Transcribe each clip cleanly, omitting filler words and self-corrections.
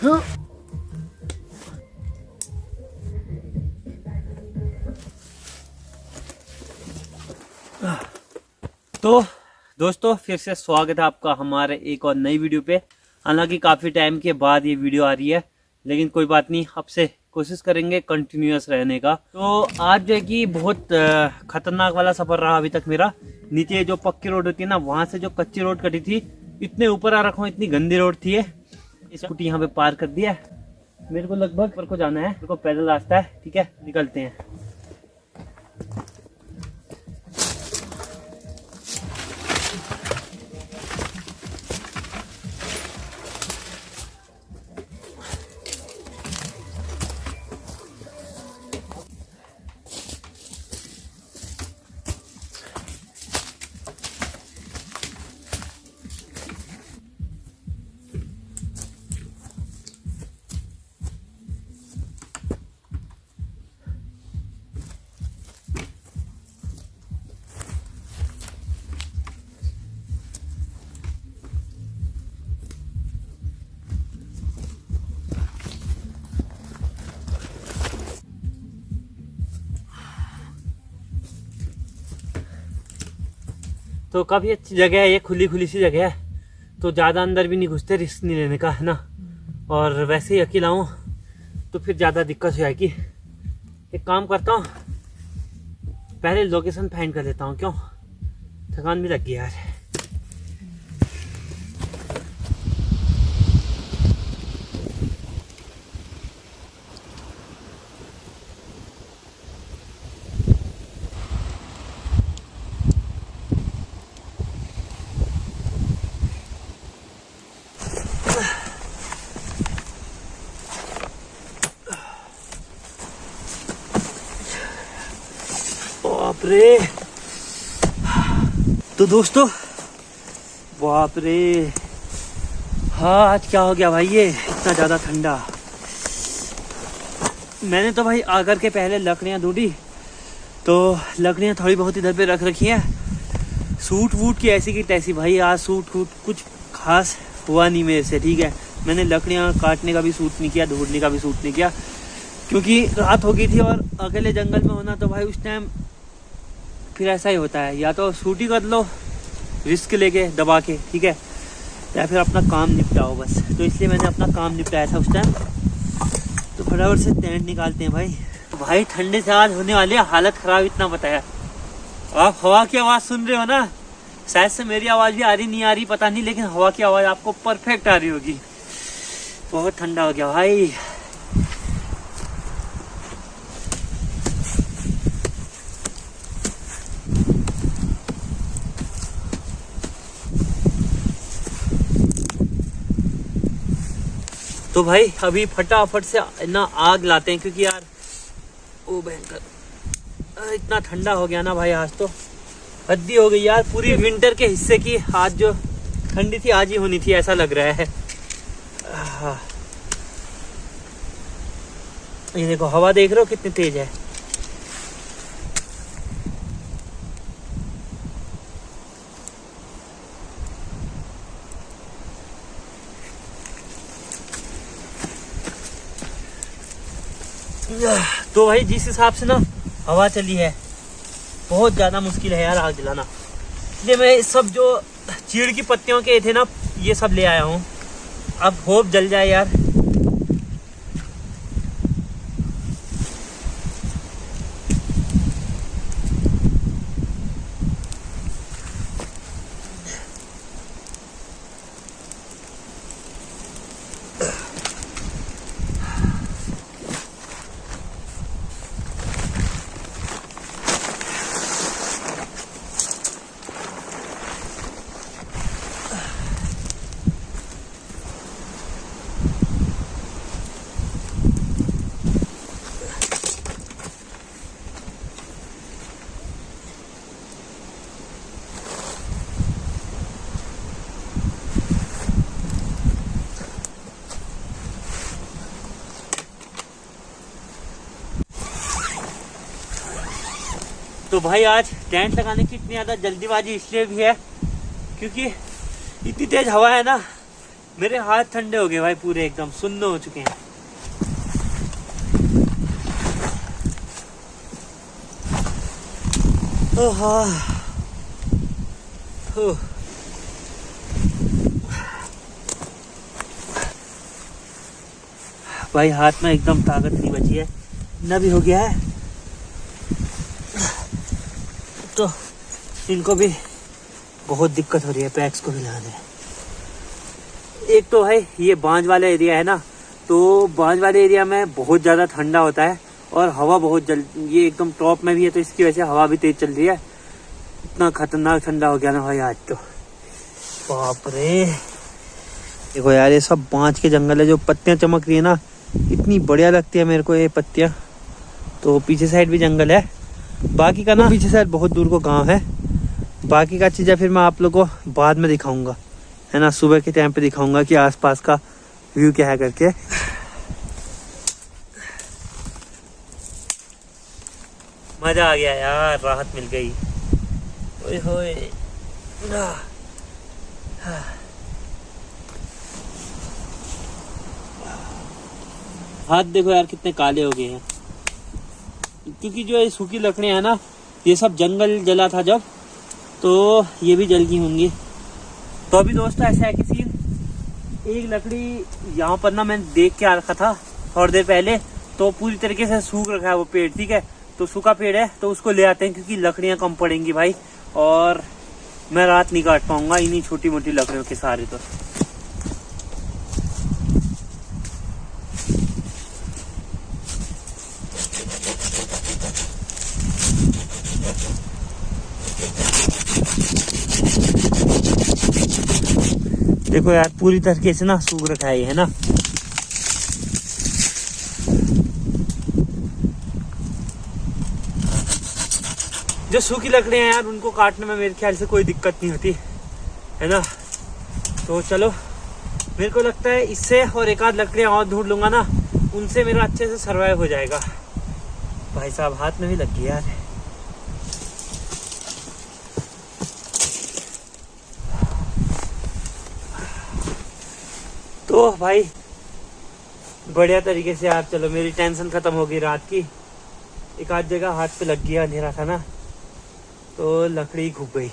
हाँ। तो दोस्तों फिर से स्वागत है आपका हमारे एक और नई वीडियो पे। हालांकि काफ़ी टाइम के बाद ये वीडियो आ रही है, लेकिन कोई बात नहीं, आपसे कोशिश करेंगे कंटिन्यूअस रहने का। तो आज जो है कि बहुत खतरनाक वाला सफ़र रहा अभी तक मेरा। नीचे जो पक्की रोड होती है ना, वहाँ से जो कच्ची रोड कटी थी, इतने ऊपर आ रखा हूँ, इतनी गंदी रोड थी ये। स्कूटी यहाँ पे पार कर दिया। मेरे को लगभग पर को जाना है, मेरे को पैदल रास्ता है। ठीक है, निकलते हैं। तो काफ़ी अच्छी जगह है ये, खुली खुली सी जगह है, तो ज़्यादा अंदर भी नहीं घुसते, रिस्क नहीं लेने का, है ना। और वैसे ही अकेला हूँ तो फिर ज़्यादा दिक्कत हो जाएगी। एक काम करता हूँ, पहले लोकेशन फाइंड कर लेता हूँ। क्यों, थकान भी लग गई यार। बाप रे, तो दोस्तों बाप रे, हाँ आज क्या हो गया भाई, ये इतना ज़्यादा ठंडा। मैंने तो भाई आकर के पहले लकड़ियाँ ढूंढी, तो लकड़ियाँ थोड़ी बहुत इधर पे रख रखी हैं। सूट वूट की ऐसी की तैसी भाई, आज सूट वूट कुछ खास हुआ नहीं मेरे से। ठीक है, मैंने लकड़ियाँ काटने का भी सूट नहीं किया, ढूंढने का भी सूट नहीं किया, क्योंकि रात हो गई थी और अकेले जंगल में होना तो भाई उस टाइम फिर ऐसा ही होता है, या तो शूट ही कर लो रिस्क लेके दबा के, ठीक है, या फिर अपना काम निपटाओ बस। तो इसलिए मैंने अपना काम निपटाया था उस टाइम। तो फटाफट से टेंट निकालते हैं भाई ठंडे से आज होने वाली है हालत ख़राब, इतना बताया। आप हवा की आवाज़ सुन रहे हो ना, शायद से मेरी आवाज़ भी आ रही नहीं आ रही पता नहीं, लेकिन हवा की आवाज़ आपको परफेक्ट आ रही होगी। बहुत ठंडा हो गया भाई। तो भाई अभी फटाफट से ना आग लाते हैं, क्योंकि यार ओ भयंकर इतना ठंडा हो गया ना भाई, आज तो हद्दी हो गई यार। पूरी विंटर के हिस्से की आज जो ठंडी थी आज ही होनी थी, ऐसा लग रहा है। ये देखो हवा देख रहे हो कितनी तेज है। तो भाई जिस हिसाब से ना हवा चली है, बहुत ज़्यादा मुश्किल है यार आग जलाना। इसलिए मैं सब जो चीड़ की पत्तियों के थे ना, ये सब ले आया हूँ। अब होप जल जाए यार। तो भाई आज टेंट लगाने की इतनी ज़्यादा जल्दीबाजी इसलिए भी है क्योंकि इतनी तेज हवा है ना मेरे हाथ ठंडे हो गए भाई, पूरे एकदम सुन्न हो चुके हैं। भाई हाथ में एकदम ताकत नहीं बची है, इतना भी हो गया है तो इनको भी बहुत दिक्कत हो रही है, पैक्स को भी लाने। एक तो है ये बांझ वाला एरिया है ना, तो बांझ वाले एरिया में बहुत ज़्यादा ठंडा होता है और हवा बहुत ये एकदम टॉप में भी है, तो इसकी वजह से हवा भी तेज चल रही है। इतना खतरनाक ठंडा हो गया ना भाई आज तो, बाप रे। देखो यार, ये सब बांझ के जंगल है, जो पत्तियां चमक रही है ना, इतनी बढ़िया लगती है मेरे को ये पत्तियां। तो पीछे साइड भी जंगल है, बाकी का ना पीछे साइड बहुत दूर को गांव है। बाकी का चीज़ें फिर मैं आप लोगों को बाद में दिखाऊंगा, है ना, सुबह के टाइम पे दिखाऊंगा कि आसपास का व्यू क्या है करके। मजा आ गया यार, राहत मिल गई। ओए होए, हाथ देखो यार कितने काले हो गए हैं, क्योंकि जो ये सूखी लकड़ियां है ना, ये सब जंगल जला था जब, तो ये भी जल गई होंगी। तो अभी दोस्तों ऐसा है कि सीन, एक लकड़ी यहाँ पर ना मैंने देख के आ रखा था थोड़ी देर पहले, तो पूरी तरीके से सूख रखा है वो पेड़, ठीक है। तो सूखा पेड़ है तो उसको ले आते हैं, क्योंकि लकड़ियाँ कम पड़ेंगी भाई, और मैं रात नहीं काट पाऊंगा इन्हीं छोटी मोटी लकड़ियों के सारे। तो देखो यार पूरी तरीके से ना सूख रखा है ये, है ना। जो सूखी लकड़ियां हैं यार, उनको काटने में मेरे ख्याल से कोई दिक्कत नहीं होती, है ना। तो चलो, मेरे को लगता है इससे और एक आध लकड़ियां और ढूंढ लूंगा ना, उनसे मेरा अच्छे से सर्वाइव हो जाएगा। भाई साहब हाथ में भी लग गया यार। तो भाई बढ़िया तरीके से यार, चलो मेरी टेंशन खत्म हो गई रात की। एक आध जगह हाथ पे लग गया, अंधेरा था ना, तो लकड़ी घुप गई।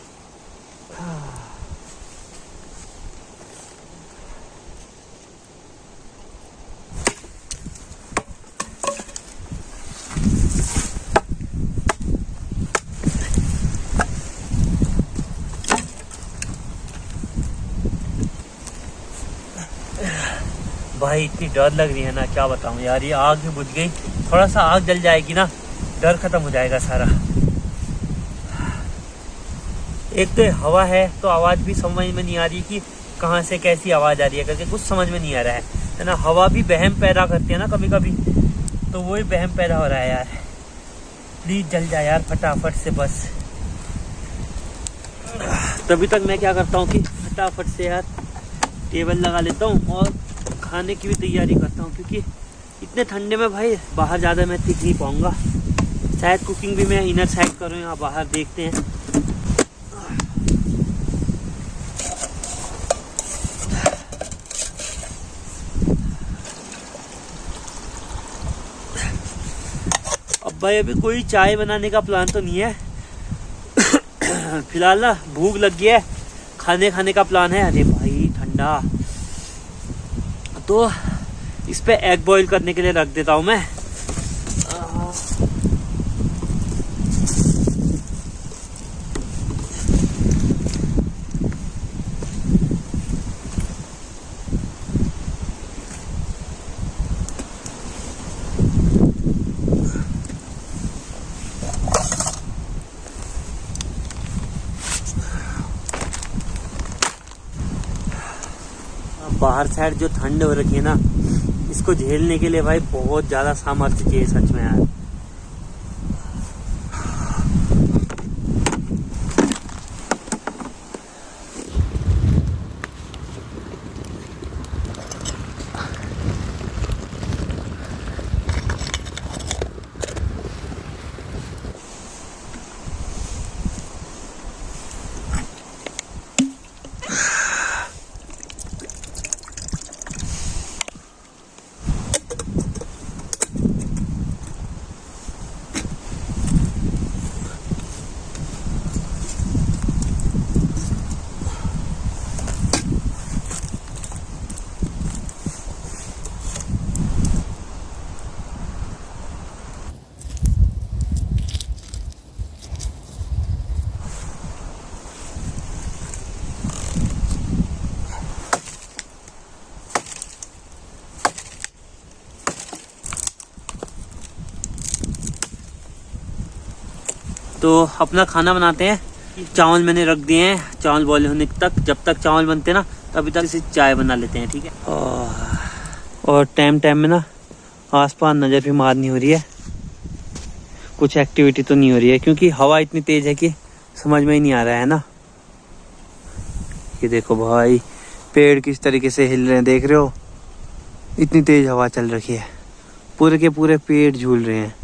भाई इतनी डर लग रही है ना, क्या बताऊं यार। ये आग भी बुझ गई, थोड़ा सा आग जल जाएगी ना, डर खत्म हो जाएगा सारा। एक तो हवा है, तो आवाज भी समझ में नहीं आ रही कि कहाँ से कैसी आवाज आ रही है करके, कुछ समझ में नहीं आ रहा है ना। हवा भी वहम पैदा करती है ना कभी कभी, तो वही वहम पैदा हो रहा है यार। प्लीज जल जाए यार फटाफट से बस। तभी तक मैं क्या करता हूँ कि फटाफट से यार टेबल लगा लेता हूँ और खाने की भी तैयारी करता हूँ, क्योंकि इतने ठंडे में भाई बाहर ज़्यादा मैं टिक नहीं पाऊँगा। शायद कुकिंग भी मैं इनर साइड करूँ या बाहर, देखते हैं। अब भाई अभी कोई चाय बनाने का प्लान तो नहीं है फिलहाल ना भूख लग गया है, खाने का प्लान है। अरे भाई ठंडा, तो इस पे एग बॉईल करने के लिए रख देता हूँ मैं। बाहर साइड जो ठंड हो रखी है ना, इसको झेलने के लिए भाई बहुत ज्यादा सामर्थ्य चाहिए सच में यार। तो अपना खाना बनाते हैं। चावल मैंने रख दिए हैं, चावल बॉयल होने तक। जब तक चावल बनते ना तभी तक इसे चाय बना लेते हैं, ठीक है। और टाइम में ना आसपास नज़र भी मारनी हो रही है, कुछ एक्टिविटी तो नहीं हो रही है क्योंकि हवा इतनी तेज है कि समझ में ही नहीं आ रहा है ना। ये देखो भाई पेड़ किस तरीके से हिल रहे हैं, देख रहे हो, इतनी तेज हवा चल रही है, पूरे के पूरे पेड़ झूल रहे हैं।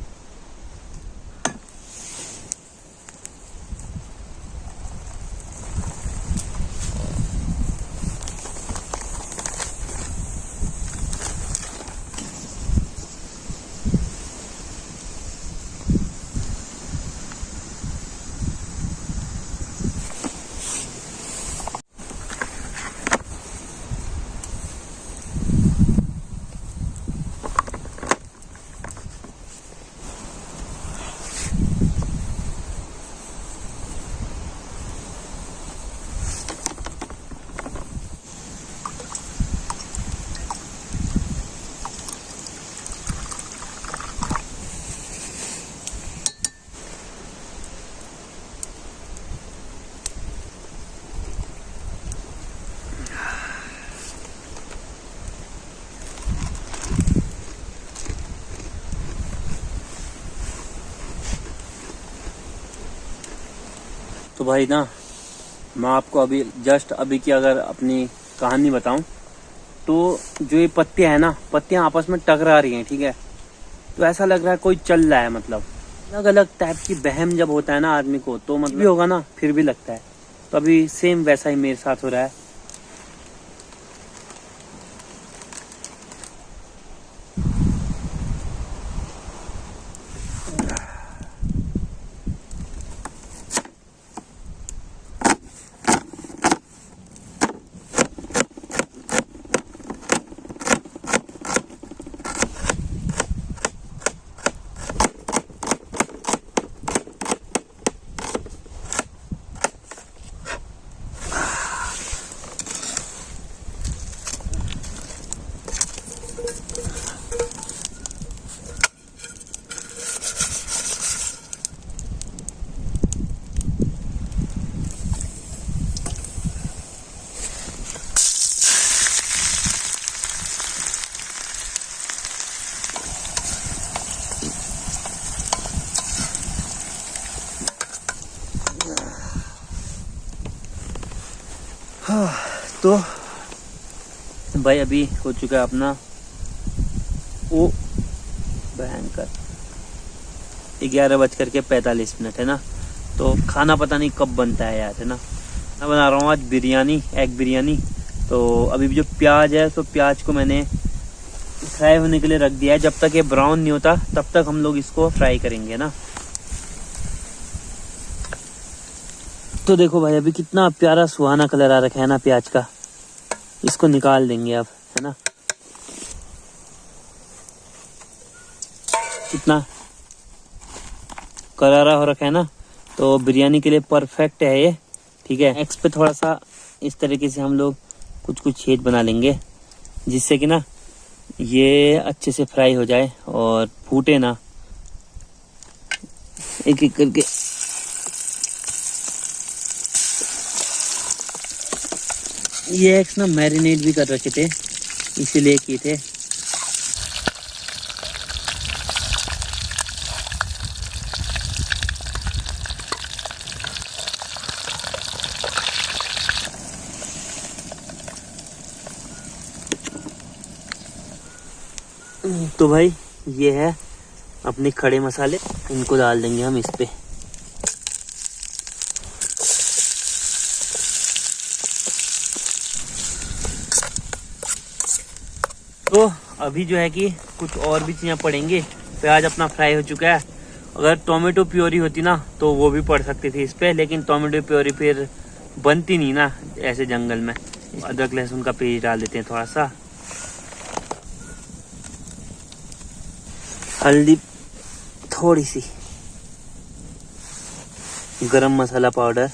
तो भाई ना मैं आपको अभी जस्ट अभी की अगर अपनी कहानी बताऊं तो जो ये पत्तियां है ना, पत्तियां आपस में टकरा रही हैं, ठीक है। तो ऐसा लग रहा है कोई चल रहा है, मतलब अलग अलग टाइप की बहम जब होता है ना आदमी को, तो मतलब भी होगा ना फिर भी लगता है। तो अभी सेम वैसा ही मेरे साथ हो रहा है। तो भाई अभी हो चुका है अपना वो भयंकर 11:45 है ना। तो खाना पता नहीं कब बनता है यार, है ना। मैं बना रहा हूँ आज बिरयानी, एग बिरयानी। तो अभी जो प्याज है, तो प्याज को मैंने फ्राई होने के लिए रख दिया है। जब तक ये ब्राउन नहीं होता तब तक हम लोग इसको फ्राई करेंगे ना। तो देखो भाई अभी कितना प्यारा सुहाना कलर आ रखा है ना प्याज का। इसको निकाल देंगे अब, है ना। कितना करारा हो रखा है ना, तो बिरयानी के लिए परफेक्ट है ये, ठीक है। एक्स पे थोड़ा सा इस तरीके से हम लोग कुछ छेद बना लेंगे, जिससे कि ना ये अच्छे से फ्राई हो जाए और फूटे ना, एक एक करके। ये एग्स ना मैरिनेट भी कर रखे थे, इसीलिए किए थे। तो भाई ये है अपने खड़े मसाले, इनको डाल देंगे हम इस पे। तो अभी जो है कि कुछ और भी चीज़ें पड़ेंगे। प्याज अपना फ्राई हो चुका है। अगर टोमेटो प्योरी होती ना तो वो भी पड़ सकती थी इस पे, लेकिन टोमेटो प्योरी फिर बनती नहीं ना ऐसे जंगल में। अदरक लहसुन का पेस्ट डाल देते हैं थोड़ा सा, हल्दी थोड़ी सी, गरम मसाला पाउडर,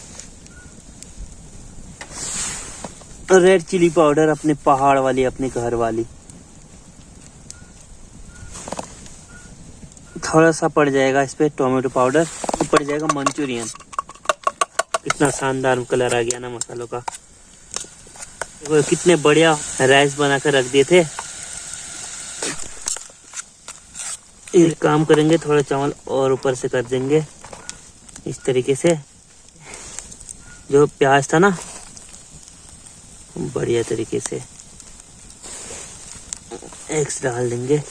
रेड चिली पाउडर अपने पहाड़ वाली, अपने घर वाली, थोड़ा सा पड़ जाएगा इस पे टोमेटो पाउडर। पड़ जाएगा मंचूरियन। कितना शानदार कलर आ गया ना मसालों का। वो कितने बढ़िया राइस बनाकर रख दिए थे। एक काम करेंगे, थोड़ा चावल और ऊपर से कर देंगे इस तरीके से। जो प्याज था ना बढ़िया तरीके से एग्स डाल देंगे।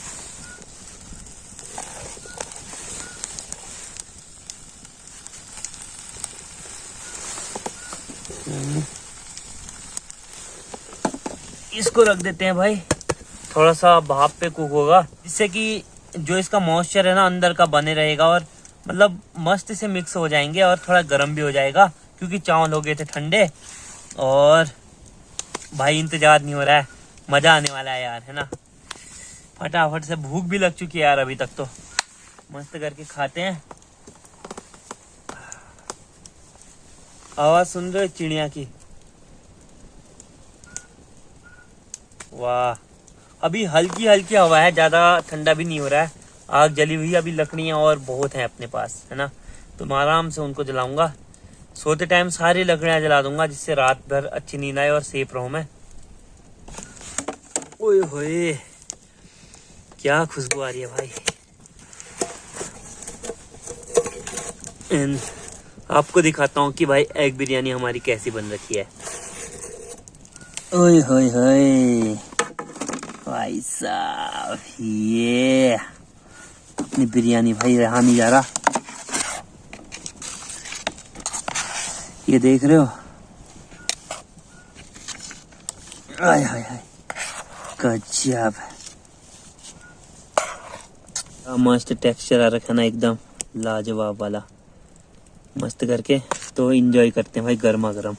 इसको रख देते हैं भाई, थोड़ा सा भाप पे कुक होगा, जिससे कि जो इसका मॉइस्चर है ना अंदर का बने रहेगा और मतलब मस्त से मिक्स हो जाएंगे और थोड़ा गर्म भी हो जाएगा, क्योंकि चावल हो गए थे ठंडे। और भाई इंतजार नहीं हो रहा है, मजा आने वाला है यार, है ना। फटाफट से भूख भी लग चुकी है यार अभी तक, तो मस्त करके खाते हैं। आवाज सुन रहे हो चिड़िया की? वाह, अभी हल्की हल्की हवा है, ज्यादा ठंडा भी नहीं हो रहा है। आग जली हुई, अभी लकड़ियां और बहुत हैं अपने पास, है ना, तो मैं आराम से उनको जलाऊंगा। सोते टाइम सारी लकड़ियां जला दूंगा, जिससे रात भर अच्छी नींद आए और सेफ रहूं मैं। ओए होए, क्या खुशबू आ रही है भाई। एंड आपको दिखाता हूँ कि भाई एग बिरयानी हमारी कैसी बन रखी है। ओए होए होए भाई साहब, ये अपनी बिरयानी भाई रहा नहीं जा रहा। ये देख रहे हो, आय हाय हाय, गजब मस्त टेक्सचर आ रखा ना, एकदम लाजवाब वाला। मस्त करके तो एंजॉय करते हैं भाई गर्मा गर्म।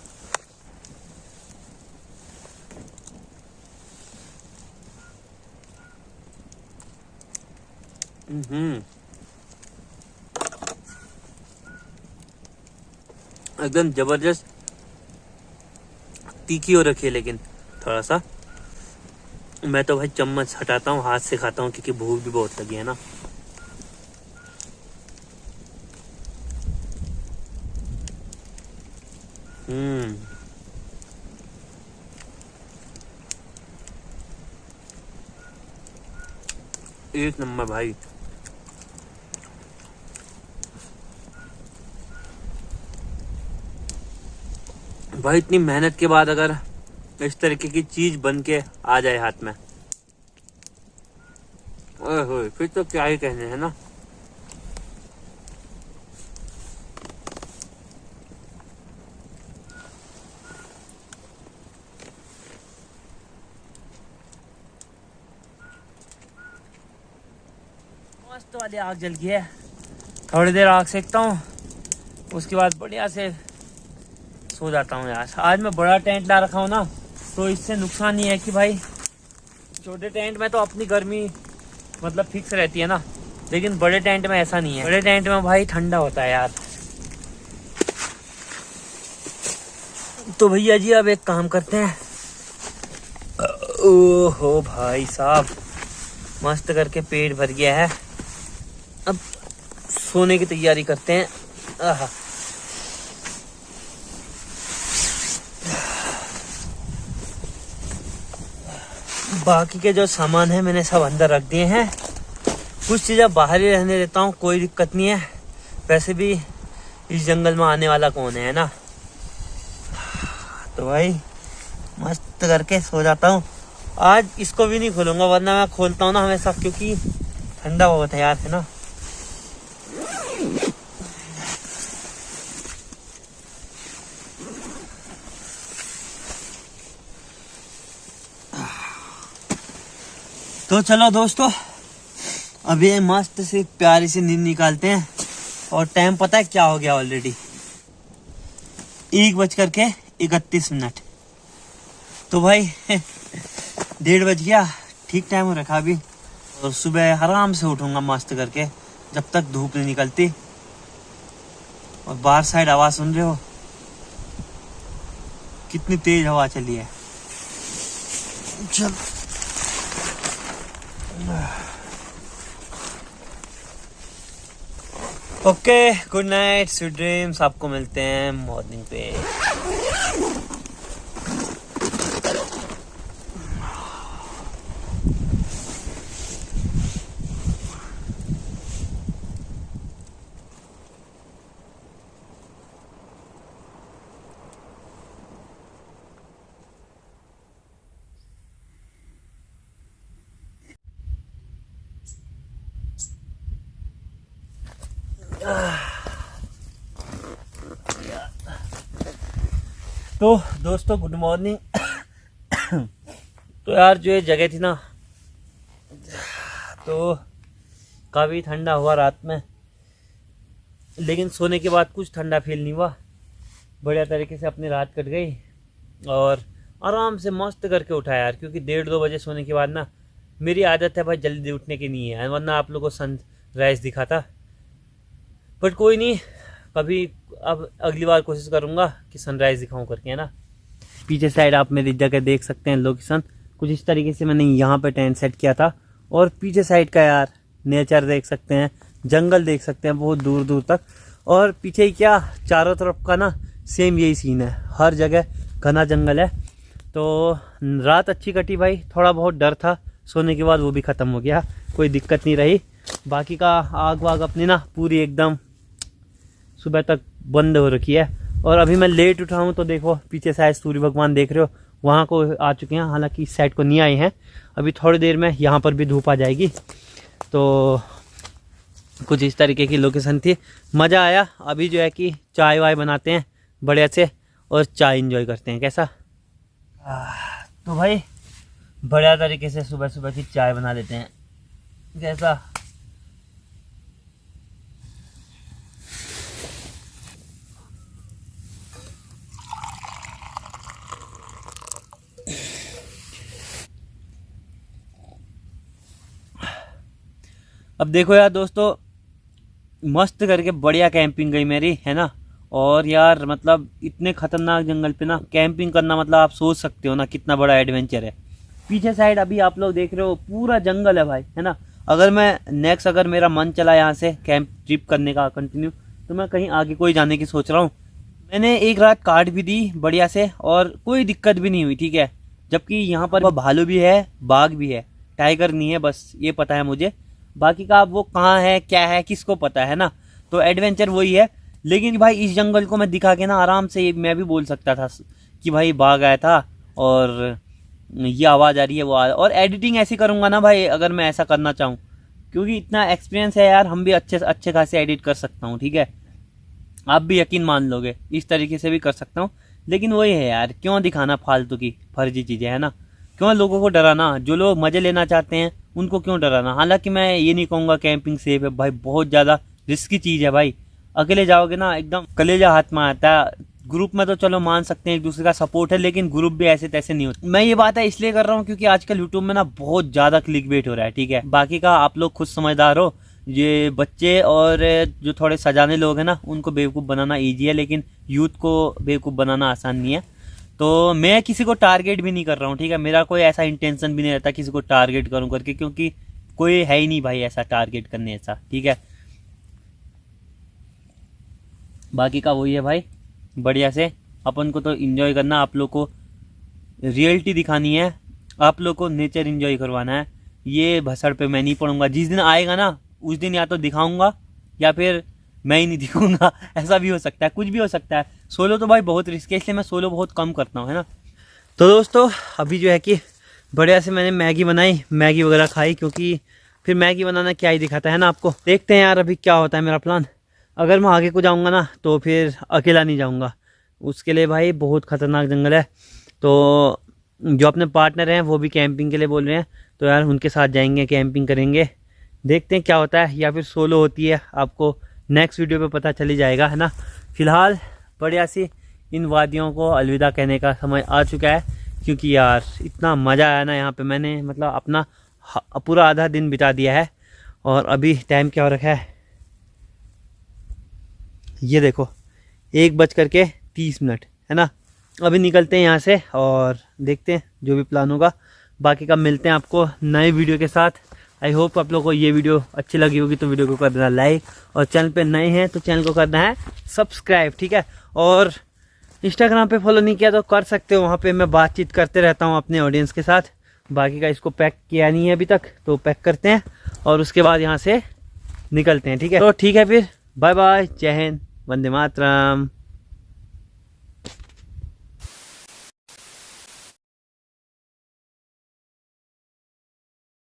एकदम जबरदस्त तीखी हो रखी है, लेकिन थोड़ा सा मैं तो भाई चम्मच हटाता हूँ, हाथ से खाता हूँ, क्योंकि भूख भी बहुत लगी है ना। एक नंबर भाई। भाई इतनी मेहनत के बाद अगर इस तरीके की चीज बन के आ जाए हाथ में, ओए होए, फिर तो क्या ही कहने, है ना। मस्त वाली आग जल गई है, थोड़ी देर आग सेकता हूँ, उसके बाद बढ़िया से सो जाता हूँ यार। आज मैं बड़ा टेंट ला रखा हूँ ना, तो इससे नुकसान ये है कि भाई छोटे टेंट में तो अपनी गर्मी मतलब फिक्स रहती है ना, लेकिन बड़े टेंट में ऐसा नहीं है। बड़े टेंट में भाई ठंडा होता है यार। तो भैया जी अब एक काम करते हैं, ओहो भाई साहब, मस्त करके पेट भर गया है, अब सोने की तैयारी करते हैं। आहा, बाकी के जो सामान है मैंने सब अंदर रख दिए हैं, कुछ चीज़ें बाहर ही रहने देता हूँ, कोई दिक्कत नहीं है। वैसे भी इस जंगल में आने वाला कौन है ना। तो भाई मस्त करके सो जाता हूँ। आज इसको भी नहीं खोलूंगा, वरना मैं खोलता हूँ ना हमेशा, क्योंकि ठंडा बहुत है यार, है ना। तो चलो दोस्तों, अब ये मस्त से प्यारी सी नींद निकालते हैं। और टाइम पता है क्या हो गया ऑलरेडी, 1:31। तो भाई 1:30 बज गया, ठीक टाइम हो रखा अभी। और सुबह आराम से उठूंगा मस्त करके, जब तक धूप नहीं निकलती। और बाहर साइड आवाज सुन रहे हो, कितनी तेज हवा चली है। चल okay, good night, sweet dreams. आपको मिलते हैं मॉर्निंग पे। तो दोस्तों गुड मॉर्निंग। तो यार जो ये जगह थी ना, तो काफ़ी ठंडा हुआ रात में, लेकिन सोने के बाद कुछ ठंडा फील नहीं हुआ। बढ़िया तरीके से अपनी रात कट गई और आराम से मस्त करके उठा यार, क्योंकि 1:30-2 बजे सोने के बाद ना मेरी आदत है भाई जल्दी उठने की नहीं है, वरना आप लोगों को सनराइज़ दिखा था। बट कोई नहीं, कभी अब अगली बार कोशिश करूँगा कि सनराइज़ दिखाऊँ करके, है ना। पीछे साइड आप मेरी जगह देख सकते हैं, लोकेशन कुछ इस तरीके से मैंने यहाँ पे टेंट सेट किया था। और पीछे साइड का यार नेचर देख सकते हैं, जंगल देख सकते हैं बहुत दूर दूर तक। और पीछे ही क्या, चारों तरफ का ना सेम यही सीन है, हर जगह घना जंगल है। तो रात अच्छी कटी भाई, थोड़ा बहुत डर था, सोने के बाद वो भी ख़त्म हो गया, कोई दिक्कत नहीं रही। बाकी का आग वाग अपनी ना पूरी एकदम सुबह तक बंद हो रखी है। और अभी मैं लेट उठा हूँ, तो देखो पीछे शायद सूर्य भगवान देख रहे हो, वहाँ को आ चुके हैं, हालांकि इस साइड को नहीं आए हैं। अभी थोड़ी देर में यहाँ पर भी धूप आ जाएगी। तो कुछ इस तरीके की लोकेशन थी, मज़ा आया। अभी जो है कि चाय वाय बनाते हैं बढ़िया से और चाय इंजॉय करते हैं, कैसा। तो भाई बढ़िया तरीके से सुबह सुबह की चाय बना लेते हैं, कैसा। अब देखो यार दोस्तों, मस्त करके बढ़िया कैंपिंग गई मेरी, है ना। और यार मतलब इतने खतरनाक जंगल पे ना कैंपिंग करना, मतलब आप सोच सकते हो ना कितना बड़ा एडवेंचर है। पीछे साइड अभी आप लोग देख रहे हो पूरा जंगल है भाई, है ना। अगर मैं नेक्स्ट, अगर मेरा मन चला यहाँ से कैंप ट्रिप करने का कंटिन्यू, तो मैं कहीं आगे कोई जाने की सोच रहा हूँ। मैंने एक रात काट भी दी बढ़िया से और कोई दिक्कत भी नहीं हुई, ठीक है। जबकि यहाँ पर भालू भी है, बाघ भी है, टाइगर नहीं है, बस ये पता है मुझे। बाकी का वो कहाँ है क्या है किसको पता, है ना। तो एडवेंचर वही है। लेकिन भाई इस जंगल को मैं दिखा के ना आराम से मैं भी बोल सकता था कि भाई बाघ आया था और ये आवाज़ आ रही है, वो और एडिटिंग ऐसी करूँगा ना भाई, अगर मैं ऐसा करना चाहूँ, क्योंकि इतना एक्सपीरियंस है यार, हम भी अच्छे खासे एडिट कर सकता हूँ, ठीक है। आप भी यकीन मान लोगे, इस तरीके से भी कर सकता हूँ। लेकिन वही है यार, क्यों दिखाना फालतू की फर्जी चीज़ें, है ना। क्यों लोगों को डराना, जो लोग मज़े लेना चाहते हैं उनको क्यों डराना। हालांकि मैं ये नहीं कहूँगा कैंपिंग सेफ है भाई, बहुत ज़्यादा रिस्की चीज़ है भाई। अकेले जाओगे ना एकदम कलेजा हाथ में आता है। ग्रुप में तो चलो मान सकते हैं, एक दूसरे का सपोर्ट है, लेकिन ग्रुप भी ऐसे तैसे नहीं होते। मैं ये बात है इसलिए कर रहा हूँ क्योंकि आजकल यूट्यूब में ना बहुत ज़्यादा क्लिकबेट हो रहा है, ठीक है। बाकी का आप लोग खुद समझदार हो, ये बच्चे और जो थोड़े सजाने लोग हैं ना, उनको बेवकूफ़ बनाना ईजी है, लेकिन यूथ को बेवकूफ़ बनाना आसान नहीं है। तो मैं किसी को टारगेट भी नहीं कर रहा हूँ, ठीक है। मेरा कोई ऐसा इंटेंशन भी नहीं रहता किसी को टारगेट करूँ करके, क्योंकि कोई है ही नहीं भाई ऐसा टारगेट करने ऐसा, ठीक है। बाकी का वही है भाई, बढ़िया से अपन को तो एंजॉय करना, आप लोग को रियलिटी दिखानी है, आप लोग को नेचर एंजॉय करवाना है। ये भसड़ पे मैं नहीं पड़ूंगा। जिस दिन आएगा ना उस दिन या तो दिखाऊंगा या फिर मैं ही नहीं दिखूंगा। ऐसा भी हो सकता है, कुछ भी हो सकता है। सोलो तो भाई बहुत रिस्क है, इसलिए मैं सोलो बहुत कम करता हूँ, है ना। तो दोस्तों अभी जो है कि बढ़िया से मैंने मैगी बनाई, मैगी वगैरह खाई, क्योंकि फिर मैगी बनाना क्या ही दिखाता है ना आपको। देखते हैं यार अभी क्या होता है मेरा प्लान। अगर मैं आगे को जाऊँगा ना तो फिर अकेला नहीं जाऊँगा, उसके लिए भाई बहुत ख़तरनाक जंगल है। तो जो अपने पार्टनर हैं वो भी कैंपिंग के लिए बोल रहे हैं, तो यार उनके साथ जाएंगे, कैंपिंग करेंगे, देखते हैं क्या होता है। या फिर सोलो होती है, आपको नेक्स्ट वीडियो पे पता चल ही जाएगा, है ना। फ़िलहाल बढ़िया सी इन वादियों को अलविदा कहने का समय आ चुका है, क्योंकि यार इतना मज़ा आया ना यहाँ पे। मैंने मतलब अपना पूरा आधा दिन बिता दिया है। और अभी टाइम क्या हो रखा है, ये देखो 1:30 है ना। अभी निकलते हैं यहाँ से और देखते हैं जो भी प्लान होगा। बाकी का मिलते हैं आपको नए वीडियो के साथ। आई होप आप लोगों को ये वीडियो अच्छी लगी होगी, तो वीडियो को कर देना लाइक, और चैनल पे नए हैं तो चैनल को करना है सब्सक्राइब, ठीक है। और इंस्टाग्राम पे फॉलो नहीं किया तो कर सकते हो, वहाँ पे मैं बातचीत करते रहता हूँ अपने ऑडियंस के साथ। बाकी का इसको पैक किया नहीं है अभी तक, तो पैक करते हैं और उसके बाद यहाँ से निकलते हैं, ठीक है। तो ठीक है फिर, बाय बाय, जय हिंद, वंदे मातरम।